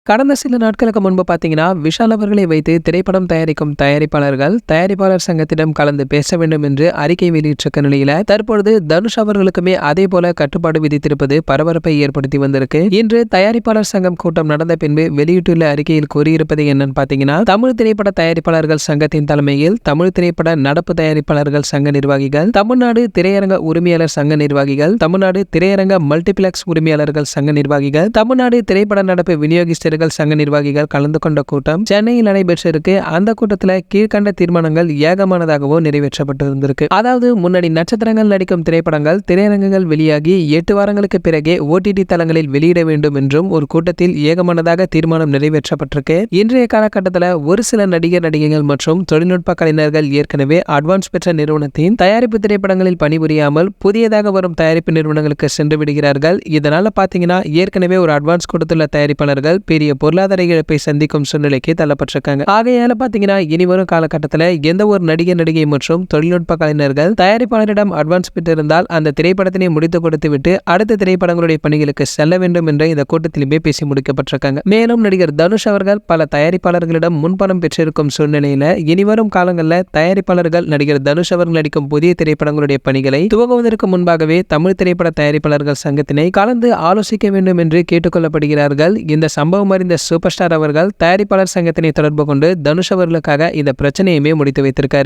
கடந்த சில நாட்களுக்கு முன்பு பார்த்தீங்கன்னா, விஷால் அவர்களை வைத்து திரைப்படம் தயாரிக்கும் தயாரிப்பாளர்கள், தயாரிப்பாளர் சங்கத்திடம் கலந்து பேச வேண்டும் என்று அறிக்கை வெளியிட்டிருக்க நிலையில, தற்பொழுது தனுஷ் அவர்களுக்குமே அதே போல கட்டுப்பாடு விதித்திருப்பது பரபரப்பை ஏற்படுத்தி வந்திருக்கு. இன்று தயாரிப்பாளர் சங்கம் கூட்டம் நடந்த பின்பு வெளியிட்டுள்ள அறிக்கையில் கூறியிருப்பது என்னன்னு பார்த்தீங்கன்னா, தமிழ் திரைப்பட தயாரிப்பாளர்கள் சங்கத்தின் தலைமையில் தமிழ் திரைப்பட நடப்பு தயாரிப்பாளர்கள் சங்க நிர்வாகிகள், தமிழ்நாடு திரையரங்க உரிமையாளர் சங்க நிர்வாகிகள், தமிழ்நாடு திரையரங்க மல்டிபிளெக்ஸ் உரிமையாளர்கள் சங்க நிர்வாகிகள், தமிழ்நாடு திரைப்பட நடப்பு விநியோகிஸ்டர் சங்க நிர்வாகிகள் கலந்து கொண்ட கூட்டம் சென்னையில் நடைபெற்றிருக்கு. அந்த கூட்டத்தில் கீழ்கண்ட தீர்மானங்கள் ஏகமானதாகவும் நிறைவேற்றப்பட்டிருந்திருக்கு. அதாவது, முன்னணி நட்சத்திரங்கள் நடிக்கும் திரைப்படங்கள் திரையரங்குகள் வெளியாகி 8 வாரங்களுக்கு பிறகே OTT தளங்களில் வெளியிட வேண்டும் என்றும் ஒரு கூட்டத்தில் ஏகமானதாக தீர்மானம் நிறைவேற்றப்பட்டிருக்கு. இன்றைய காலகட்டத்தில் ஒரு சில நடிகர் நடிகைகள் மற்றும் தொழில்நுட்ப கலைஞர்கள் ஏற்கனவே அட்வான்ஸ் பெற்ற நிறுவனத்தின் தயாரிப்பு திரைப்படங்களில் பணிபுரியாமல் புதியதாக வரும் தயாரிப்பு நிறுவனங்களுக்கு சென்று விடுகிறார்கள். இதனால பாத்தீங்கன்னா, ஏற்கனவே ஒரு அட்வான்ஸ் கொடுத்துள்ள தயாரிப்பாளர்கள் பெரிய பொருளாதார இழப்பை சந்திக்கும் சூழ்நிலைக்கு தள்ளப்பட்டிருக்காங்க. ஆகையால பாத்தீங்கன்னா, இனி வரும் காலகட்டத்தில் எந்த ஒரு நடிகர் நடிகை மற்றும் தொழில்நுட்ப கலைஞர்கள் தயாரிப்பாளரிடம் அட்வான்ஸ் பெற்றிருந்தால் அந்த திரைப்படத்தினை முடித்து கொடுத்து விட்டு அடுத்த திரைப்படங்களுடைய பணிகளுக்கு செல்ல வேண்டும் என்ற இந்த கூட்டத்திலுமே பேசி முடிக்கப்பட்டிருக்காங்க. மேலும் நடிகர் தனுஷ் அவர்கள் பல தயாரிப்பாளர்களிடம் முன்பணம் பெற்றிருக்கும் சூழ்நிலையில இனிவரும் காலங்களில் தயாரிப்பாளர்கள் நடிகர் தனுஷ் அவர்கள் நடிக்கும் புதிய திரைப்படங்களுடைய பணிகளை துவங்குவதற்கு முன்பாகவே தமிழ் திரைப்பட தயாரிப்பாளர்கள் சங்கத்தினை கலந்து ஆலோசிக்க வேண்டும் என்று கேட்டுக்கொள்ளப்படுகிறார்கள். இந்த சம்பவம் அறிந்த சூப்பர் ஸ்டார் அவர்கள் தயாரிப்பாளர் சங்கத்தினை தொடர்பு கொண்டு தனுஷ் அவர்களுக்காக இந்த பிரச்சனையுமே முடித்து வைத்திருக்காரு.